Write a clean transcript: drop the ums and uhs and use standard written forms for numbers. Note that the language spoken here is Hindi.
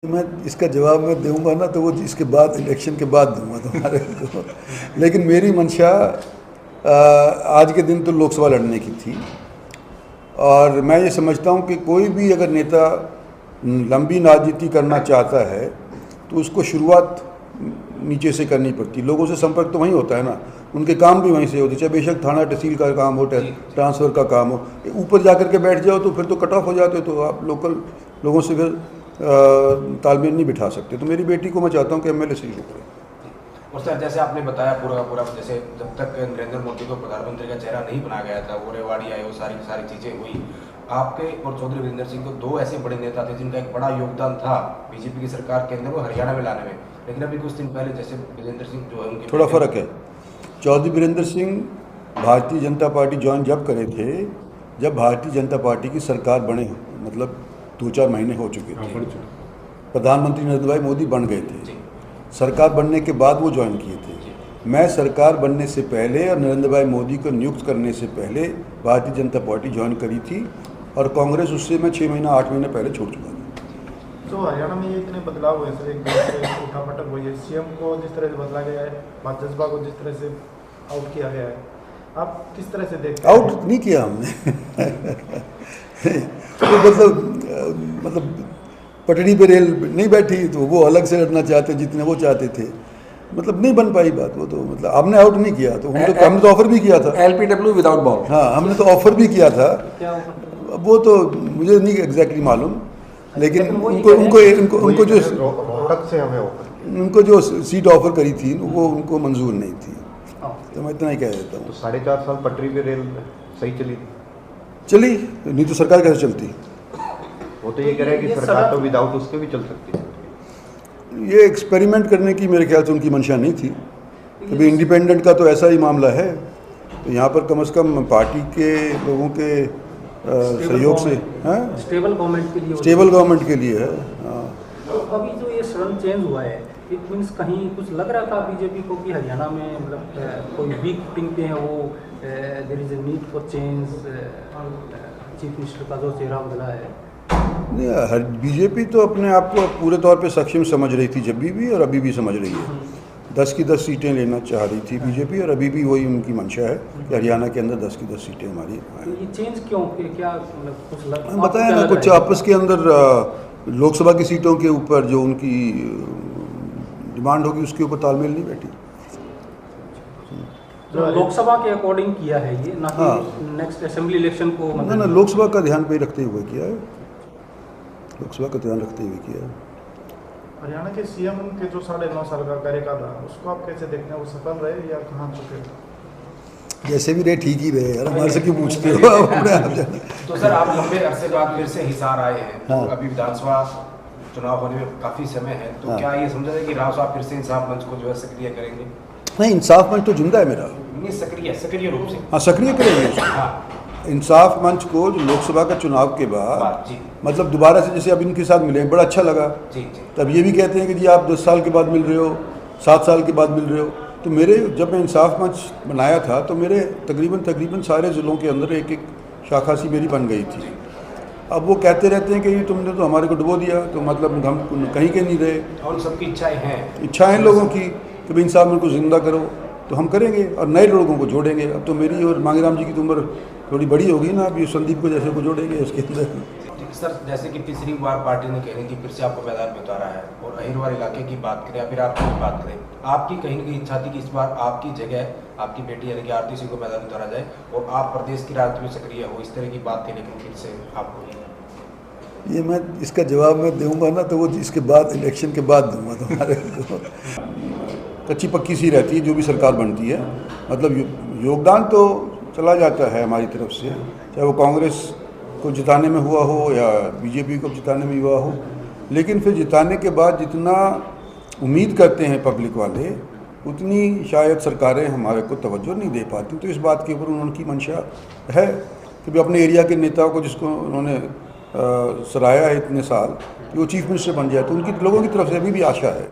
मैं इसका जवाब मैं दूंगा ना तो वो इसके बाद इलेक्शन के बाद दूंगा तुम्हारे को। लेकिन मेरी मंशा आज के दिन तो लोकसभा लड़ने की थी और मैं ये समझता हूँ कि कोई भी अगर नेता लंबी राजनीति करना चाहता है तो उसको शुरुआत नीचे से करनी पड़ती। लोगों से संपर्क तो वहीं होता है ना, उनके काम भी वहीं से होते, चाहे बेशक थाना तहसील का काम हो, ट्रांसफ़र का काम हो। ऊपर जा कर के बैठ जाओ तो फिर तो कट ऑफ हो जाते हो, तो आप लोकल लोगों से फिर तालमेल नहीं बिठा सकते। तो मेरी बेटी को मैं चाहता हूँ कि एमएलए से शुरू करें। और सर, जैसे आपने बताया पूरा जैसे जब तक नरेंद्र मोदी को प्रधानमंत्री का चेहरा नहीं बनाया गया था, वो रेवाड़ी आए, वो सारी चीज़ें हुई, आपके और चौधरी वीरेंद्र सिंह को दो ऐसे बड़े नेता थे जिनका एक बड़ा योगदान था बीजेपी की सरकार के अंदर वो हरियाणा में लाने में। लेकिन अभी कुछ दिन पहले जैसे वीरेंद्र सिंह जो है उनके थोड़ा फ़र्क है। चौधरी वीरेंद्र सिंह भारतीय जनता पार्टी ज्वाइन जब करे थे जब भारतीय जनता पार्टी की सरकार बने, मतलब 2-4 महीने हो चुके थे, प्रधानमंत्री नरेंद्र भाई मोदी बन गए थे। सरकार बनने के बाद वो ज्वाइन किए थे। मैं सरकार बनने से पहले और नरेंद्र भाई मोदी को नियुक्त करने से पहले भारतीय जनता पार्टी ज्वाइन करी थी और कांग्रेस उससे मैं 6 महीना 8 महीने पहले छोड़ चुका था। तो हरियाणा में ये इतने बदलाव हुए सर, एक उठापटक हुई है, सीएम को जिस तरह से बदला गया है, भाजपा को जिस तरह से आउट किया गया है, आप किस तरह से देखते हैं? आउट नहीं किया हमने तो मतलब पटड़ी पे रेल नहीं बैठी, तो वो अलग से लड़ना चाहते जितने वो चाहते थे, मतलब नहीं बन पाई बात। वो तो मतलब हमने आउट नहीं किया, तो हमने तो ऑफर भी किया था, LPW विदाउट बॉल। हाँ, हमने तो ऑफर भी किया था। वो तो मुझे नहीं एग्जैक्टली मालूम, लेकिन उनको जो सीट ऑफर करी थी वो उनको मंजूर नहीं थी। तो मैं इतना ही कह देता हूँ। तो 4.5 साल पटरी पे रेल सही चली नहीं तो सरकार कैसे चलती? वो तो ये कह रहे हैं कि सरकार तो विदाउट उसके भी चल सकती है। ये एक्सपेरिमेंट करने की मेरे ख्याल से उनकी मंशा नहीं थी। अभी इंडिपेंडेंट का तो ऐसा ही मामला है, तो यहाँ पर कम से कम पार्टी के लोगों के सहयोग से स्टेबल गवर्नमेंट के लिए है। तो अभी जो ये सडन चेंज हुआ है, इट मीन्स कहीं कुछ लग रहा था बीजेपी को कि हरियाणा में मतलब कोई वीक फुटिंग पे है, वो there is a need for change, chief minister का जो चेहरा बदला है। नहीं, बीजेपी तो अपने आप को पूरे तौर पे सक्षम समझ रही थी जब भी और अभी भी समझ रही है। 10 की 10 सीटें लेना चाह रही थी बीजेपी, और अभी भी वही उनकी मंशा है कि हरियाणा के अंदर 10 की 10 सीटें हमारी। ये चेंज क्यों, क्या मतलब कुछ बताया ना, कुछ आपस के अंदर लोकसभा की सीटों के ऊपर जो उनकी डिमांड होगी उसके ऊपर तालमेल नहीं बैठी। तो लोकसभा के अकॉर्डिंग किया है ये, ना कि नेक्स्ट असेंबली इलेक्शन को? ना, लोकसभा का ध्यान पे रखते हुए किया है, लोकसभा का ध्यान रखते हुए किया है। हरियाणा के सीएम के जो 9.5 साल का कार्यकाल रहा, उसको आप कैसे देखते हैं? वो सफल रहे या कहाँ चुके? जैसे भी रहे ठीक ही रहे यार, हमारे से क्यों पूछते हो अपने आप जाने। तो सर, आप लंबे अरसे बाद फिर से हिसार आए हैं, तो अभी विधानसभा चुनाव होने में काफ़ी समय है, तो क्या ये समझा जाए कि राव साहब फिर से इंसाफ मंच को जो है सक्रिय करेंगे? नहीं, इंसाफ मंच तो जिंदा है मेरा। नहीं, सक्रिय रूप से। हाँ, सक्रिय करेंगे उसको। हाँ, इंसाफ मंच को जो लोकसभा का चुनाव के बाद मतलब दोबारा से जैसे अब इनके साथ मिले, बड़ा अच्छा लगा। तब ये भी कहते हैं कि जी आप 10 साल के बाद मिल रहे हो, 7 साल के बाद मिल रहे हो। तो मेरे जब मैं इंसाफ मंच बनाया था तो मेरे तकरीबन सारे ज़िलों के अंदर एक शाखा सी मेरी बन गई थी। अब वो कहते रहते हैं कि ये तुमने तो हमारे को डुबो दिया, तो मतलब हम कहीं के नहीं रहे। और सबकी इच्छाएँ लोगों की कि भाई इंसाफ मंच को जिंदा करो, तो हम करेंगे और नए लोगों को जोड़ेंगे। अब तो मेरी और मांगेराम जी की तो उम्र थोड़ी बड़ी होगी ना, अभी संदीप को जैसे को जोड़ेंगे उसके अंदर। सर, जैसे कि तीसरी बार पार्टी ने कहने की फिर से आपको मैदान में उतारा है, और अहिरवार इलाके की बात करें या फिर आपकी बात करें, आपकी कहीं न कहीं इच्छा थी कि इस बार आपकी जगह आपकी बेटी यानी कि आरती सिंह को मैदान में उतारा जाए और आप प्रदेश की राजनीति में सक्रिय हो, इस तरह की बात थी, लेकिन फिर से आपको ये मैं इसका जवाब मैं दूंगा ना तो वो इसके बाद इलेक्शन के बाद दूंगा तुम्हारे को। कच्ची पक्की सी रहती है जो भी सरकार बनती है, मतलब योगदान तो चला जाता है हमारी तरफ से, चाहे वो कांग्रेस को जिताने में हुआ हो या बीजेपी को जिताने में हुआ हो। लेकिन फिर जिताने के बाद जितना उम्मीद करते हैं पब्लिक वाले, उतनी शायद सरकारें हमारे को तवज्जो नहीं दे पाती। तो इस बात के ऊपर उनकी मंशा है कि भी अपने एरिया के नेताओं को, जिसको उन्होंने सराहा है इतने साल, कि वो चीफ मिनिस्टर बन जाए, तो उनकी लोगों की तरफ से अभी भी आशा है।